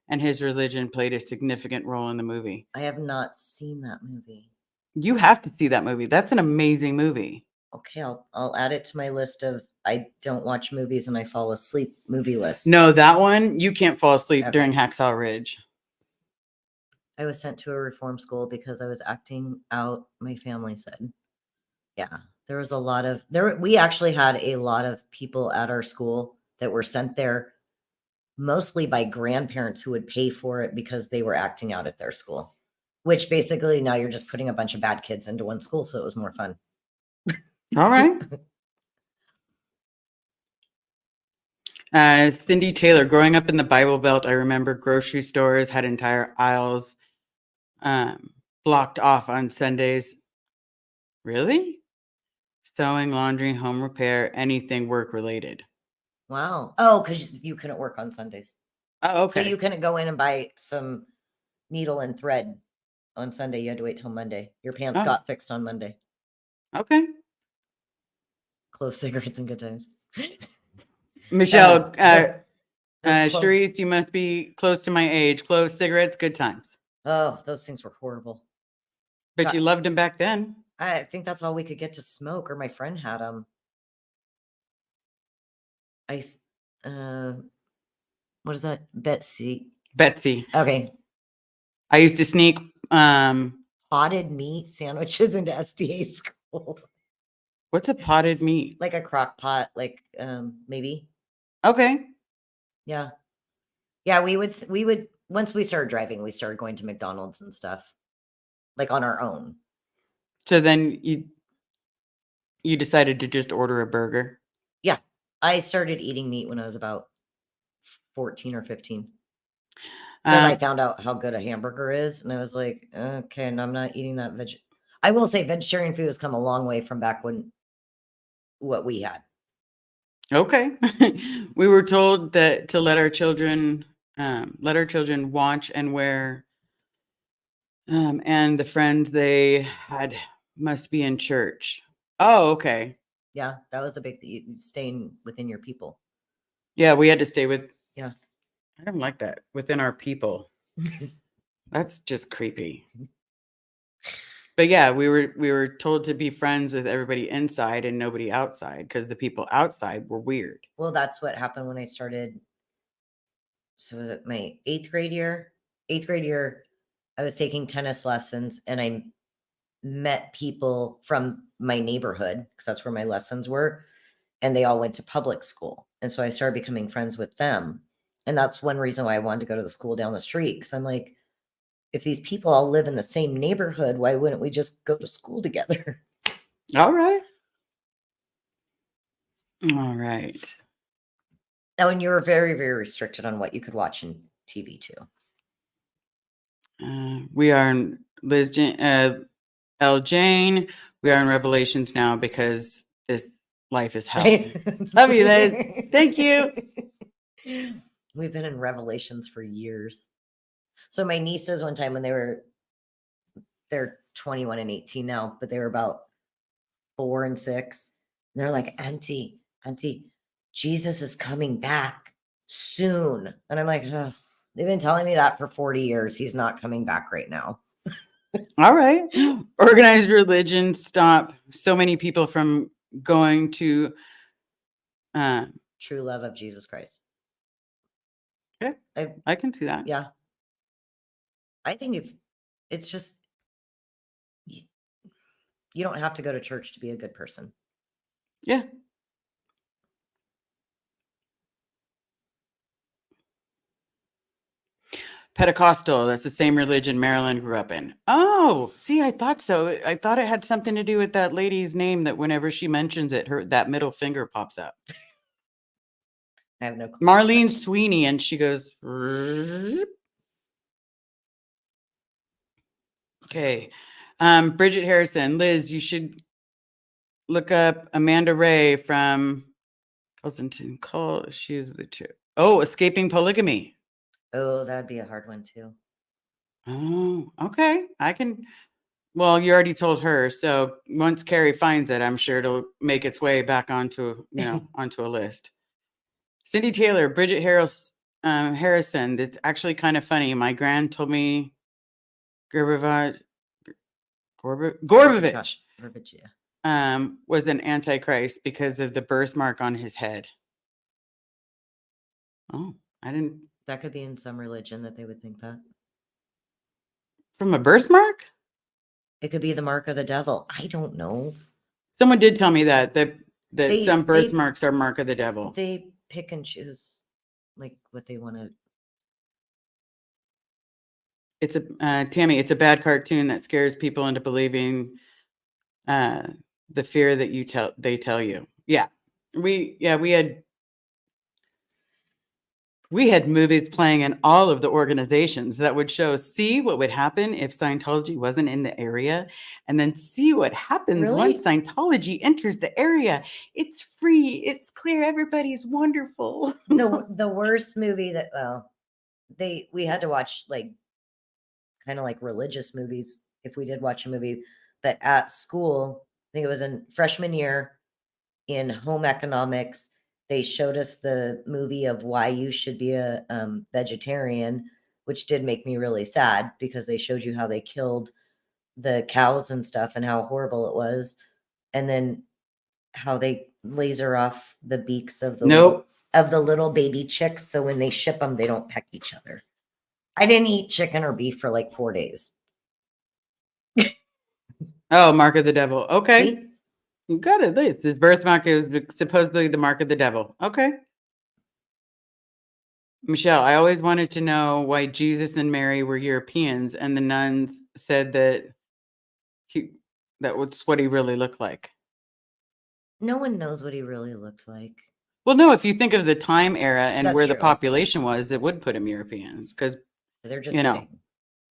And his religion played a significant role in the movie. I have not seen that movie. You have to see that movie. That's an amazing movie. Okay, I'll add it to my list of I don't watch movies and I fall asleep movie list. No, that one, you can't fall asleep during Hacksaw Ridge. I was sent to a reform school because I was acting out, my family said. Yeah, there was a lot of we actually had a lot of people at our school that were sent there mostly by grandparents who would pay for it because they were acting out at their school, which basically now you're just putting a bunch of bad kids into one school, so it was more fun. All right. Cindy Taylor, growing up in the Bible Belt, I remember grocery stores had entire aisles blocked off on Sundays. Really? Sewing, laundry, home repair, anything work related. Wow. Oh, because you couldn't work on Sundays. Oh, okay. So you couldn't go in and buy some needle and thread on Sunday. You had to wait till Monday. Your pants got fixed on Monday. Okay. Clove cigarettes and good times. Michelle, Cherise, you must be close to my age. Clove cigarettes, good times. Oh, those things were horrible. But you loved them back then. I think that's all we could get to smoke, or my friend had them. What is that? Betsy. Okay. I used to sneak potted meat sandwiches into SDA school. What's a potted meat? Like a crock pot, like maybe. Okay. Yeah. Yeah, we would once we started driving, we started going to McDonald's and stuff. Like on our own. So then you You decided to just order a burger? Yeah. I started eating meat when I was about 14 or 15 because I Um, found out how good a hamburger is. And I was like, okay, and I'm not eating that veg. I will say vegetarian food has come a long way from back when what we had. okay. We were told that to let our children watch and wear, and the friends they had must be in church. Oh, okay. Yeah, that was a big thing. You staying within your people. Yeah, we had to stay with. Yeah. I don't like that, within our people. That's just creepy. But yeah, we were told to be friends with everybody inside and nobody outside because the people outside were weird. Well, that's what happened when I started. So was it my eighth grade year? Eighth grade year, I was taking tennis lessons and I met people from my neighborhood because that's where my lessons were. And they all went to public school. And so I started becoming friends with them. And that's one reason why I wanted to go to the school down the street. Because I'm like, if these people all live in the same neighborhood, why wouldn't we just go to school together? All right. All right. Now, and you were very, very restricted on what you could watch in TV too. We are in L. Jane. We are in Revelations now because this life is hell. Love you, Liz. Thank you. We've been in Revelations for years. So my nieces one time when they're 21 and 18 now, but they were about 4 and 6. And they're like, Auntie, Jesus is coming back soon. And I'm like, ugh, they've been telling me that for 40 years. He's not coming back right now. All right. Organized religion stop so many people from going to True love of Jesus Christ. yeah, I can see that. Yeah. I think if it's just you don't have to go to church to be a good person. Yeah. Pentecostal, that's the same religion Marilyn grew up in. Oh, see, I thought so. I thought it had something to do with that lady's name that whenever she mentions it, that middle finger pops up. I have no clue. Marlene Sweeney, and she goes, "Rrrr." Okay. Bridget Harrison, Liz, you should look up Amanda Ray from Pleasanton Call. She's the two. Oh, Escaping Polygamy. Oh, that'd be a hard one too. Oh, okay. I can. Well, you already told her, so once Carrie finds it, I'm sure it'll make its way back onto onto a list. Cindy Taylor, Bridget Harrison. That's actually kind of funny. My grand told me Gorbevich Gorbevich, yeah. was an antichrist because of the birthmark on his head. Oh, I didn't. That could be in some religion that they would think that. From a birthmark? It could be the mark of the devil. I don't know. Someone did tell me that some They birthmarks are mark of the devil. They pick and choose like what they want to. It's a Tammy. It's a bad cartoon that scares people into believing the fear that they tell you. Yeah, we had movies playing in all of the organizations that would show, see what would happen if Scientology wasn't in the area, and then see what happens Really? once Scientology enters the area. It's free. It's clear. Everybody's wonderful. The worst movie that we had to watch like kind of like religious movies if we did watch a movie, but at school, I think it was in freshman year in home economics, they showed us the movie of why you should be a vegetarian, which did make me really sad because they showed you how they killed the cows and stuff and how horrible it was, and then how they laser off the beaks of the little baby chicks, so when they ship them, they don't peck each other. I didn't eat chicken or beef for like 4 days. Oh, mark of the devil. Okay. See? You got it. His birthmark is supposedly the mark of the devil. Okay. Michelle, I always wanted to know why Jesus and Mary were Europeans, and the nuns said that that was what he really looked like. No one knows what he really looked like. Well, no, if you think of the time era and That's where the true. population was, it would put them Europeans because They're just you know kidding.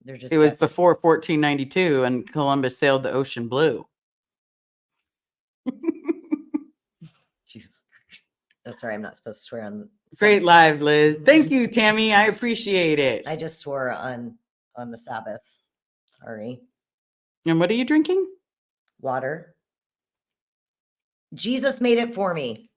They're just it was guessing. before 1492 and Columbus sailed the ocean blue. Jesus. Oh, sorry, I'm not supposed to swear on the Great live, Liz. Thank you, Tammy. I appreciate it. I just swore on the Sabbath. Sorry. And what are you drinking? Water. Jesus made it for me.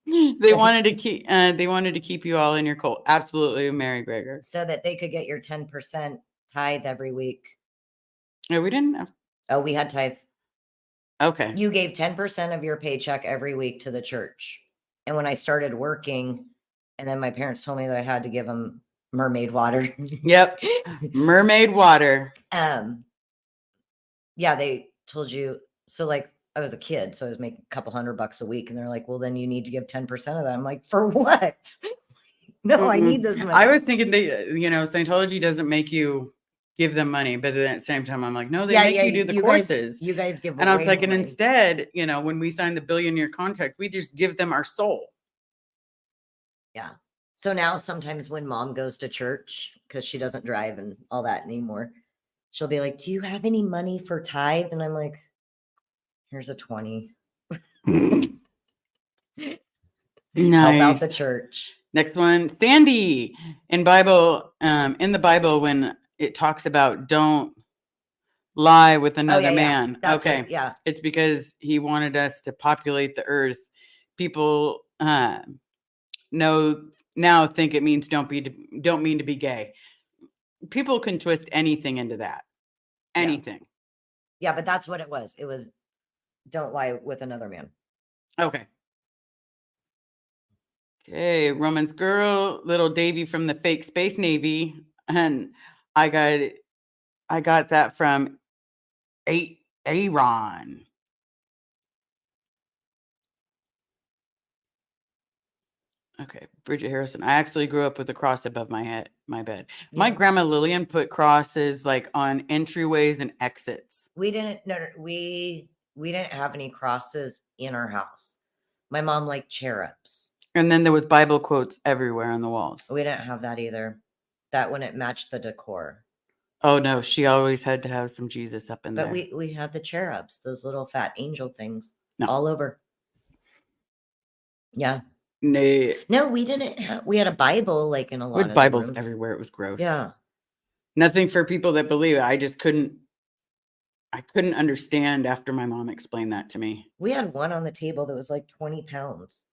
They wanted to keep you all in your cult. Absolutely, Mary Gregor. So that they could get your 10% tithe every week. No, we didn't have. Oh, we had tithe. Okay. You gave 10% of your paycheck every week to the church. And when I started working, and then my parents told me that I had to give them mermaid water. Yep. Mermaid water. Yeah, they told you. So like I was a kid, so I was making a couple $100 a week. And they're like, well, then you need to give 10% of that. I'm like, for what? No, I need this money. I was thinking Scientology doesn't make you give them money, but then at the same time, I'm like, no, they make you do the courses. You guys give and I was way like, more and money. instead, when we signed the billion-year contract, we just give them our soul. Yeah. So now sometimes when mom goes to church, because she doesn't drive and all that anymore, she'll be like, do you have any money for tithe? And I'm like, here's a 20. Nice. Help out the church. Next one, Sandy. In the Bible, when it talks about don't lie with another man. That's okay. It, yeah. It's because he wanted us to populate the earth. People now think it means don't mean to be gay. People can twist anything into that. Anything. Yeah, but that's what it was. It was don't lie with another man. Okay. Okay, Roman's girl, little Davy from the fake Space Navy. And I got that from Aaron. Okay, Bridget Harrison. I actually grew up with a cross above my bed. Yeah. My grandma Lillian put crosses like on entryways and exits. We didn't we didn't have any crosses in our house. My mom liked cherubs. And then there was Bible quotes everywhere on the walls. We didn't have that either. That wouldn't match the decor. Oh no, she always had to have some Jesus up in there. But we had the cherubs, those little fat angel things, No. all over. Yeah. No, we didn't have. We had a Bible like in a lot with of Bibles rooms. everywhere. It was gross. Yeah. Nothing for people that believe it. I just couldn't understand after my mom explained that to me. We had one on the table that was like 20 pounds.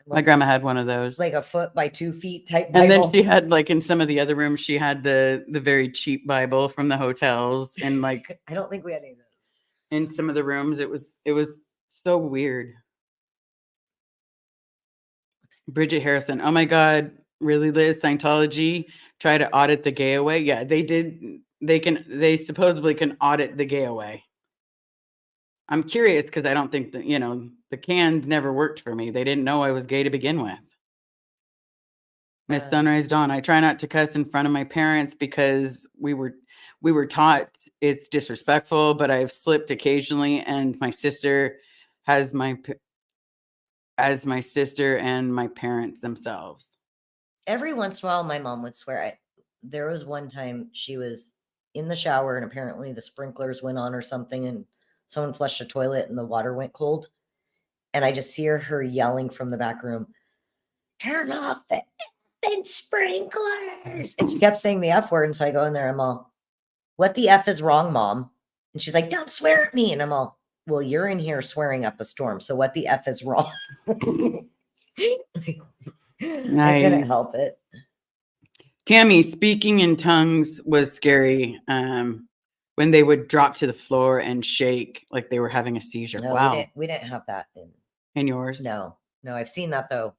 My grandma had one of those. Like a foot by 2 feet type Bible. And then she had like in some of the other rooms, she had the very cheap Bible from the hotels. And like I don't think we had any of those. In some of the rooms, it was so weird. Bridget Harrison. Oh my God. Really, Liz? Scientology try to audit the gay away? Yeah, they did. They supposedly can audit the gay away. I'm curious because I don't think that, the cans never worked for me. They didn't know I was gay to begin with. Miss Sunrise Dawn. I try not to cuss in front of my parents because we were taught it's disrespectful, but I've slipped occasionally, and my sister has as my sister and my parents themselves. Every once in a while, my mom would swear. There was one time she was in the shower and apparently the sprinklers went on or something, and someone flushed a toilet and the water went cold. And I just see her yelling from the back room, turn off the effing sprinklers. And she kept saying the F word. And so I go in there, I'm all, what the F is wrong, Mom? And she's like, don't swear at me. And I'm all, well, you're in here swearing up a storm. So what the F is wrong? I couldn't help it. Tammy, speaking in tongues was scary. When they would drop to the floor and shake like they were having a seizure. No, wow. We didn't have that in yours. No, I've seen that though.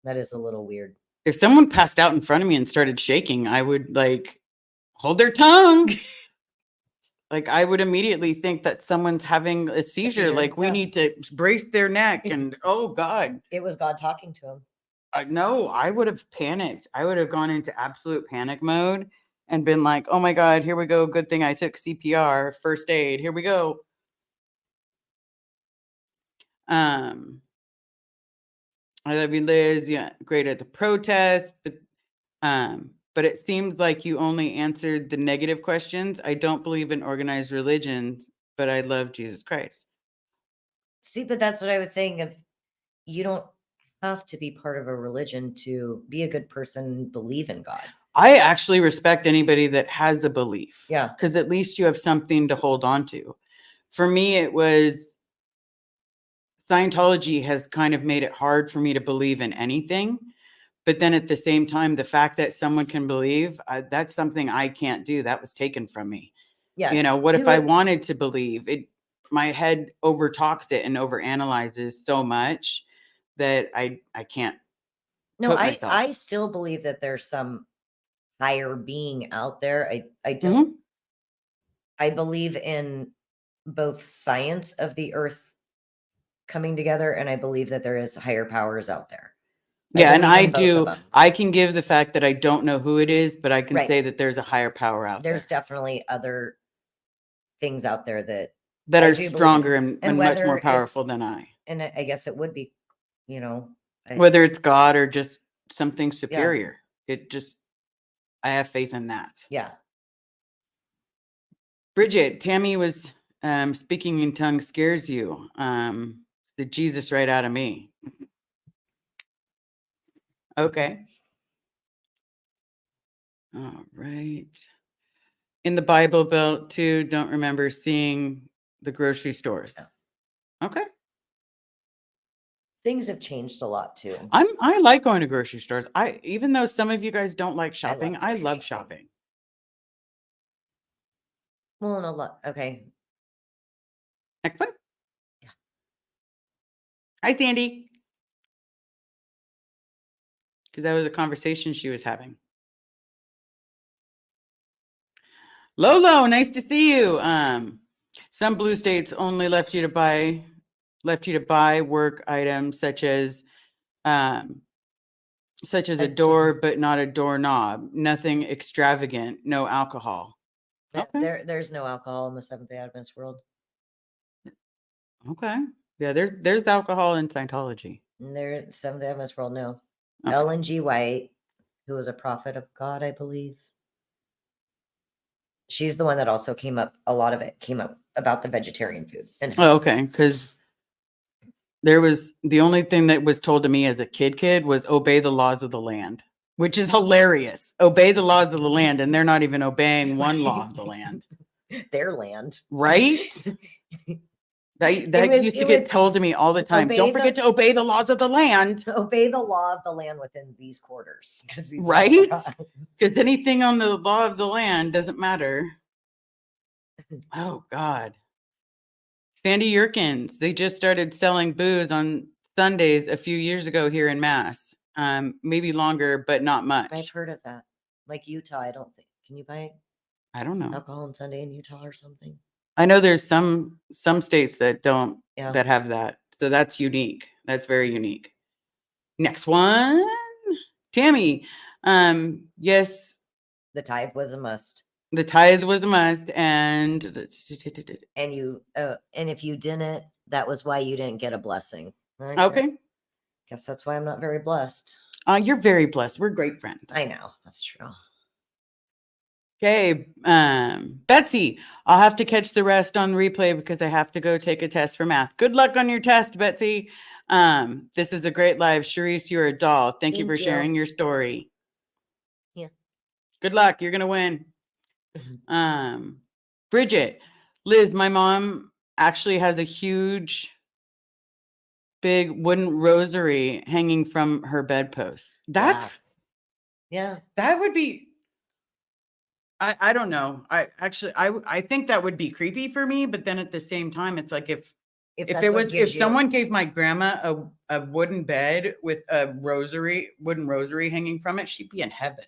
That is a little weird. If someone passed out in front of me and started shaking, I would like hold their tongue. Like I would immediately think that someone's having a seizure. Like we need to brace their neck and oh God. It was God talking to him. No, I would have panicked. I would have gone into absolute panic mode and been like, oh my God, here we go. Good thing I took CPR, first aid. Here we go. I love you, Liz. Yeah, great at the protest. But it seems like you only answered the negative questions. I don't believe in organized religions, but I love Jesus Christ. See, but that's what I was saying. If you don't have to be part of a religion to be a good person and believe in God. I actually respect anybody that has a belief. Yeah. Because at least you have something to hold on to. For me, it was Scientology has kind of made it hard for me to believe in anything. But then at the same time, the fact that someone can believe, that's something I can't do. That was taken from me. Yeah. You know, what if I wanted to believe it? My head overtalks it and overanalyzes so much that I can't. No, put myself. I still believe that there's some higher being out there. I don't. I believe in both science of the earth coming together, and I believe that there is higher powers out there. Yeah, and I do. I can give the fact that I don't know who it is, but I can Right. say that there's a higher power out there. There's definitely other things out there that That I are do believe stronger in. and much more whether powerful than I. And I guess it would be, you know, Whether it's God or just something superior. It just, I have faith in that. Yeah. Bridget, Tammy was speaking in tongues scares you. The Jesus right out of me. Okay. All right. In the Bible Belt too, don't remember seeing the grocery stores. No. Okay. Things have changed a lot too. I like going to grocery stores. Even though some of you guys don't like shopping, I love shopping. Well, and a lot. Okay. Next one. Yeah. Hi, Sandy. Because that was a conversation she was having. Lolo, nice to see you. Some blue states only left you to buy work items such as a door, but not a doorknob. Nothing extravagant. No alcohol. Okay. There's no alcohol in the Seventh-day Adventist world. Okay. Yeah, there's alcohol in Scientology. There, Seventh-day Adventist world, no. Okay. Ellen G. White, who was a prophet of God, I believe. She's the one that also came up. A lot of it came up about the vegetarian food. Okay, because there was the only thing that was told to me as a kid was obey the laws of the land, which is hilarious. Obey the laws of the land, and they're not even obeying one law of the land. Their land, right? That used to get told to me all the time. Don't forget to obey the laws of the land. Obey the law of the land within these quarters. Right? Because anything on the law of the land doesn't matter. Oh, God. Sandy Yerkins, they just started selling booze on Sundays a few years ago here in Mass. Maybe longer, but not much. I've heard of that. Like Utah, I don't think. Can you buy I don't know. alcohol on Sunday in Utah or something? I know there's some states that don't that have that. So that's unique. That's very unique. Next one. Tammy. Yes. The tithe was a must. The tithe was a must, and you and if you didn't, that was why you didn't get a blessing. Okay. Guess that's why I'm not very blessed. You're very blessed. We're great friends. I know. That's true. Okay, Betsy, I'll have to catch the rest on replay because I have to go take a test for math. Good luck on your test, Betsy. This is a great live. Charisse, you're a doll. Thank you for sharing your story. Yeah. Good luck. You're gonna win. Bridget, Liz, my mom actually has a huge, big wooden rosary hanging from her bedpost. That would be. I don't know. I think that would be creepy for me, but then at the same time, it's like if someone gave my grandma a wooden bed with a wooden rosary hanging from it, she'd be in heaven.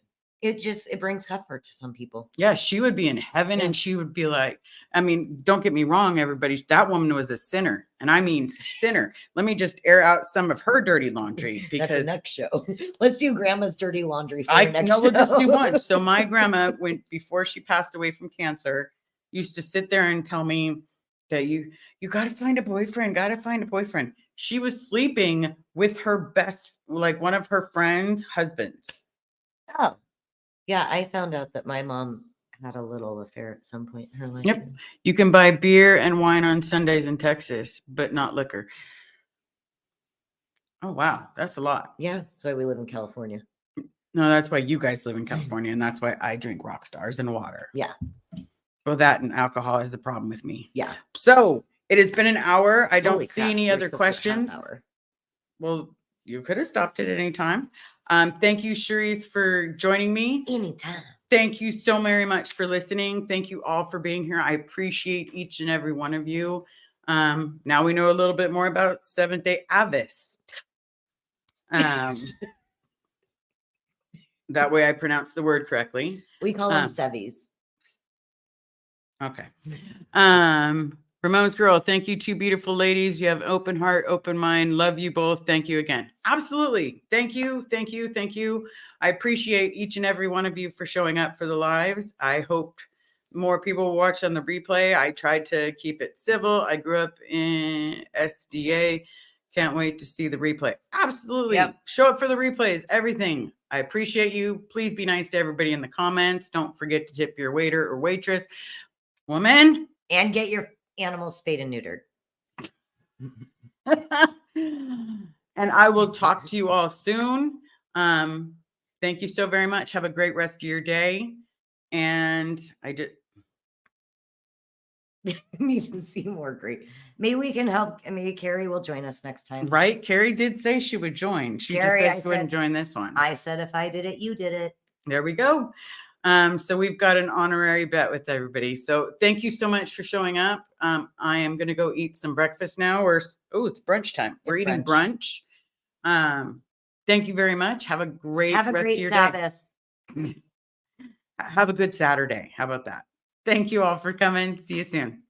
It brings comfort to some people. Yeah, she would be in heaven, and she would be like, I mean, don't get me wrong, everybody. That woman was a sinner, and I mean sinner. Let me just air out some of her dirty laundry because that's the next show. Let's do grandma's dirty laundry for the next show. We'll just do one. So my grandma, before she passed away from cancer, used to sit there and tell me that you got to find a boyfriend. Got to find a boyfriend. she was sleeping with her one of her friends' husbands. Oh, yeah. I found out that my mom had a little affair at some point in her life. Yep. You can buy beer and wine on Sundays in Texas, but not liquor. Oh, wow. That's a lot. Yeah. That's why we live in California. No, that's why you guys live in California, and that's why I drink rock stars and water. Yeah. Well, that and alcohol is the problem with me. Yeah. So it has been an hour. I don't Holy see crap, any we're other supposed to have an questions. hour. Well, you could have stopped it at any time. Thank you, Cherise, for joining me. Anytime. Thank you so very much for listening. Thank you all for being here. I appreciate each and every one of you. Now we know a little bit more about Seventh-day Adventist. That way I pronounce the word correctly. We call them Sevies. Okay. Ramon's girl, thank you, two beautiful ladies. You have open heart, open mind. Love you both. Thank you again. Absolutely. Thank you. Thank you. Thank you. I appreciate each and every one of you for showing up for the lives. I hope more people will watch on the replay. I tried to keep it civil. I grew up in SDA. Can't wait to see the replay. Absolutely. Yep. Show up for the replays, everything. I appreciate you. Please be nice to everybody in the comments. Don't forget to tip your waiter or waitress. Woman. And get your animals spayed and neutered. And I will talk to you all soon. Thank you so very much. Have a great rest of your day. And I did. Need to see more great. Maybe we can help. Maybe Carrie will join us next time. Right? Carrie did say she would join. She Carrie, just said she wouldn't join this one. I said if I did it, you did it. There we go. So we've got an honorary bet with everybody. So thank you so much for showing up. I am going to go eat some breakfast now. It's brunch time. We're eating brunch. Thank you very much. Have a great rest of your Sabbath. Day. Have a good Saturday. How about that? Thank you all for coming. See you soon.